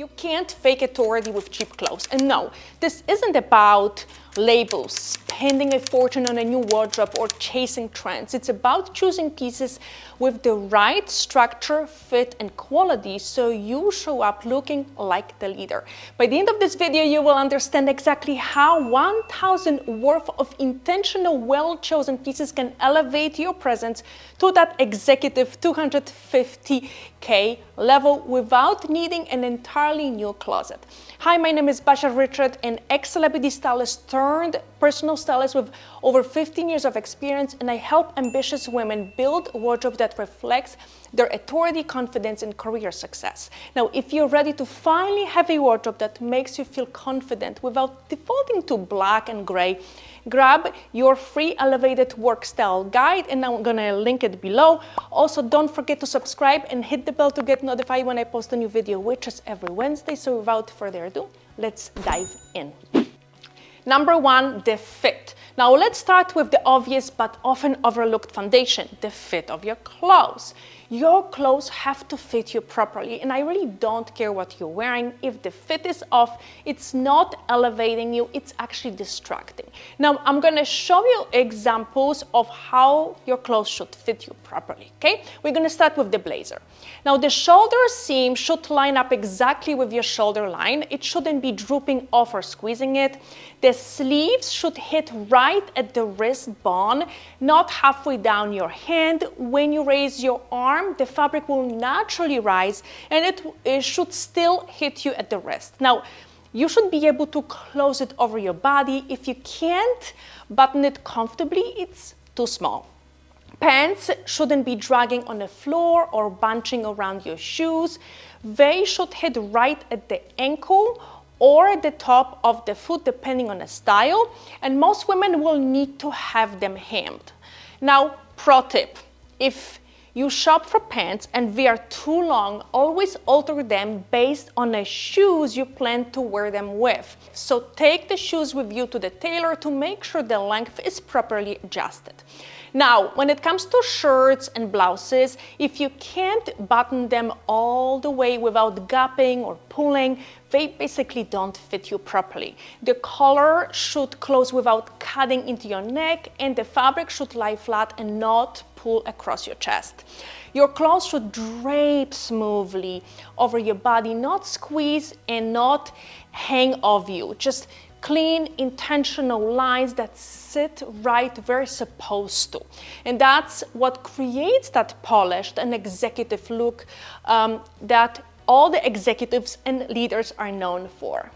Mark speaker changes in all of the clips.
Speaker 1: You can't fake authority with cheap clothes. And no, this isn't about labels, spending a fortune on a new wardrobe, or chasing trends. It's about choosing pieces with the right structure, fit, and quality so you show up looking like the leader. By the end of this video, you will understand exactly how 1,000 worth of intentional, well-chosen pieces can elevate your presence to that executive 250K level without needing an entirely new closet. Hi, my name is Basia, an ex-celebrity stylist turned personal stylist with over 15 years of experience, and I help ambitious women build a wardrobe that reflects their authority, confidence, and career success. Now, if you're ready to finally have a wardrobe that makes you feel confident without defaulting to black and gray, grab your free elevated work style guide, and I'm gonna link it below. Also, don't forget to subscribe and hit the bell to get notified when I post a new video, which is every Wednesday. So without further ado, let's dive in. Number one, the fit. Now let's start with the obvious but often overlooked foundation, the fit of your clothes. Your clothes have to fit you properly, and I really don't care what you're wearing. If the fit is off, it's not elevating you, it's actually distracting. Now I'm gonna show you examples of how your clothes should fit you properly, okay? We're gonna start with the blazer. Now the shoulder seam should line up exactly with your shoulder line. It shouldn't be drooping off or squeezing it. The sleeves should hit right at the wrist bone, not halfway down your hand. When you raise your arm, the fabric will naturally rise, and it should still hit you at the wrist. Now, you should be able to close it over your body. If you can't button it comfortably, it's too small. Pants shouldn't be dragging on the floor or bunching around your shoes. They should hit right at the ankle or at the top of the foot, depending on the style, and most women will need to have them hemmed. Now, pro tip, if you shop for pants and they are too long, always alter them based on the shoes you plan to wear them with. So take the shoes with you to the tailor to make sure the length is properly adjusted. Now, when it comes to shirts and blouses, if you can't button them all the way without gapping or pulling, they basically don't fit you properly. The collar should close without cutting into your neck, and the fabric should lie flat and not pull across your chest. Your clothes should drape smoothly over your body, not squeeze and not hang off you. Just clean, intentional lines that sit right where they're supposed to. And that's what creates that polished and executive look that all the executives and leaders are known for.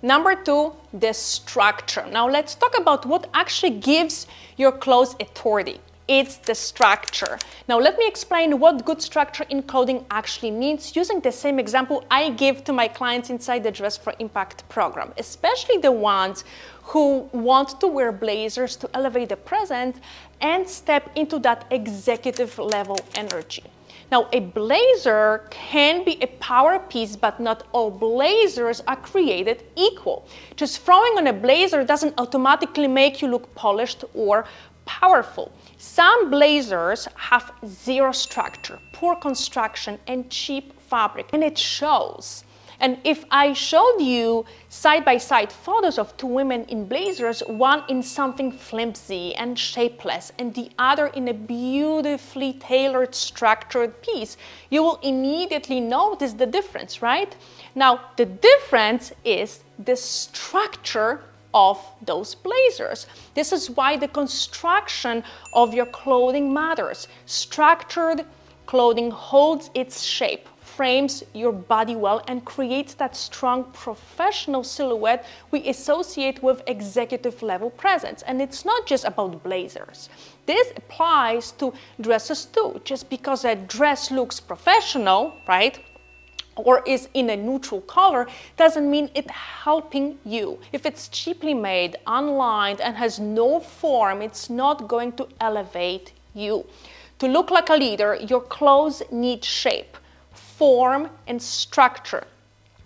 Speaker 1: Number two, the structure. Now let's talk about what actually gives your clothes authority. It's the structure. Now let me explain what good structure in clothing actually means using the same example I give to my clients inside the Dress for Impact program, especially the ones who want to wear blazers to elevate the presence and step into that executive level energy. Now, a blazer can be a power piece, but not all blazers are created equal. Just throwing on a blazer doesn't automatically make you look polished or powerful. Some blazers have zero structure, poor construction, and cheap fabric, and it shows. And if I showed you side-by-side photos of two women in blazers, one in something flimsy and shapeless, and the other in a beautifully tailored, structured piece, you will immediately notice the difference, right? Now, the difference is the structure of those blazers. This is why the construction of your clothing matters. Structured clothing holds its shape, frames your body well, and creates that strong professional silhouette we associate with executive level presence. And it's not just about blazers. This applies to dresses too. Just because a dress looks professional, right, or is in a neutral color, doesn't mean it's helping you. If it's cheaply made, unlined, and has no form, it's not going to elevate you. To look like a leader, your clothes need shape, form, and structure.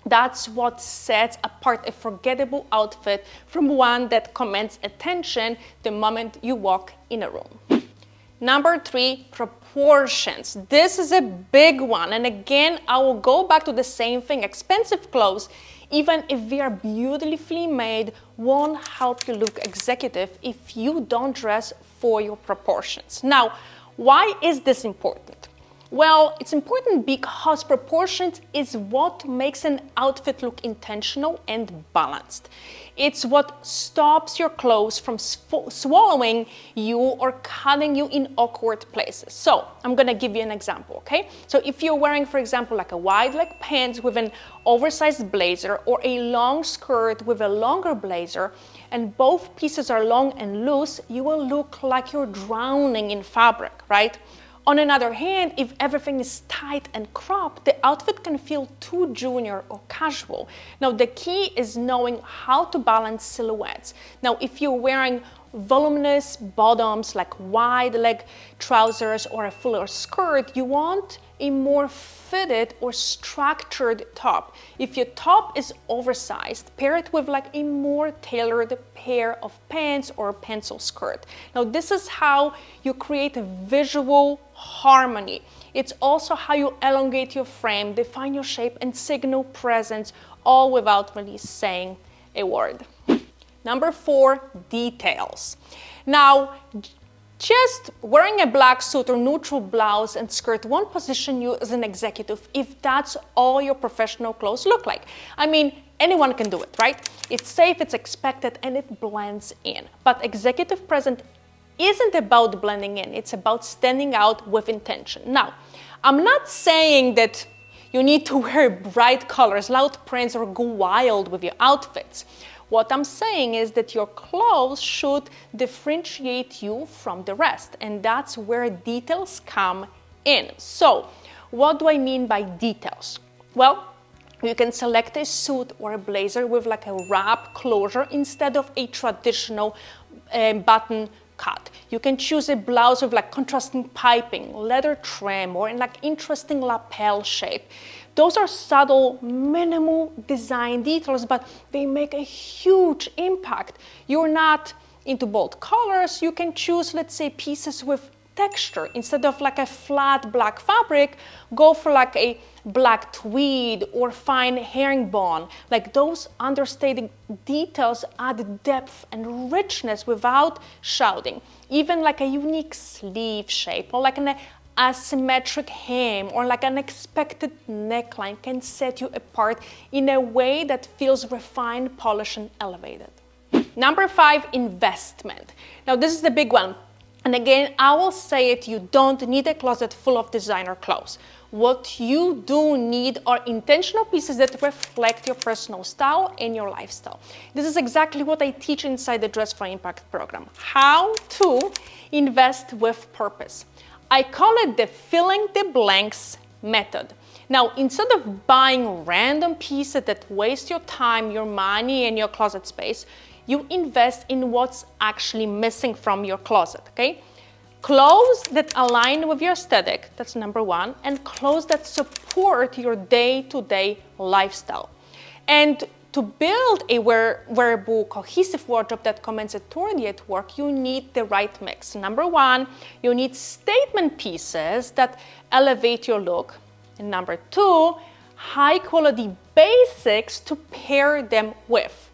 Speaker 1: That's what sets apart a forgettable outfit from one that commands attention the moment you walk in a room. Number 3, proportions. This is a big one. And again, I will go back to the same thing. Expensive clothes, even if they are beautifully made, won't help you look executive if you don't dress for your proportions. Now, why is this important? Well, it's important because proportions is what makes an outfit look intentional and balanced. It's what stops your clothes from swallowing you or cutting you in awkward places. So I'm gonna give you an example, okay? So if you're wearing, for example, like a wide leg pants with an oversized blazer or a long skirt with a longer blazer, and both pieces are long and loose, you will look like you're drowning in fabric, right? On another hand, if everything is tight and cropped, the outfit can feel too junior or casual. Now, the key is knowing how to balance silhouettes. Now, if you're wearing voluminous bottoms like wide leg trousers or a fuller skirt, you want a more fitted or structured top. If your top is oversized, pair it with like a more tailored pair of pants or a pencil skirt. Now, this is how you create a visual harmony. It's also how you elongate your frame, define your shape, and signal presence, all without really saying a word. Number 4, details. Now, just wearing a black suit or neutral blouse and skirt won't position you as an executive if that's all your professional clothes look like. I mean, anyone can do it, right? It's safe, it's expected, and it blends in. But executive present isn't about blending in, it's about standing out with intention. Now, I'm not saying that you need to wear bright colors, loud prints, or go wild with your outfits. What I'm saying is that your clothes should differentiate you from the rest, and that's where details come in. So, what do I mean by details? Well, you can select a suit or a blazer with like a wrap closure instead of a traditional button cut. You can choose a blouse with like contrasting piping, leather trim, or in like interesting lapel shape. Those are subtle, minimal design details, but they make a huge impact. You're not into bold colors, you can choose, let's say, pieces with texture. Instead of like a flat black fabric, go for like a black tweed or fine herringbone. Like those understated details add depth and richness without shouting. Even like a unique sleeve shape or like an asymmetric hem or like an unexpected neckline can set you apart in a way that feels refined, polished, and elevated. Number 5, investment. Now this is the big one. And again, I will say it, you don't need a closet full of designer clothes. What you do need are intentional pieces that reflect your personal style and your lifestyle. This is exactly what I teach inside the Dress for Impact program. How to invest with purpose. I call it the filling the blanks method. Now, instead of buying random pieces that waste your time, your money, and your closet space, you invest in what's actually missing from your closet, okay? Clothes that align with your aesthetic, that's number 1, and clothes that support your day-to-day lifestyle. And to build a wearable, cohesive wardrobe that commands authority at work, you need the right mix. Number 1, you need statement pieces that elevate your look. And number 2, high-quality basics to pair them with.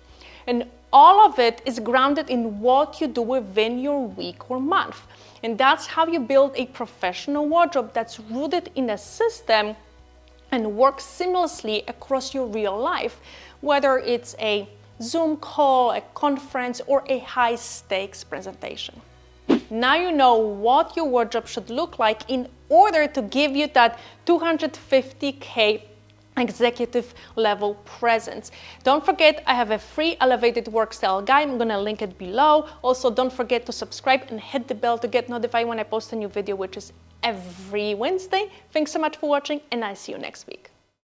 Speaker 1: And all of it is grounded in what you do within your week or month. And that's how you build a professional wardrobe that's rooted in a system and works seamlessly across your real life, whether it's a Zoom call, a conference, or a high-stakes presentation. Now you know what your wardrobe should look like in order to give you that 250K executive level presence. Don't forget, I have a free elevated work style guide. I'm gonna link it below. Also, don't forget to subscribe and hit the bell to get notified when I post a new video, which is every Wednesday. Thanks so much for watching, and I'll see you next week.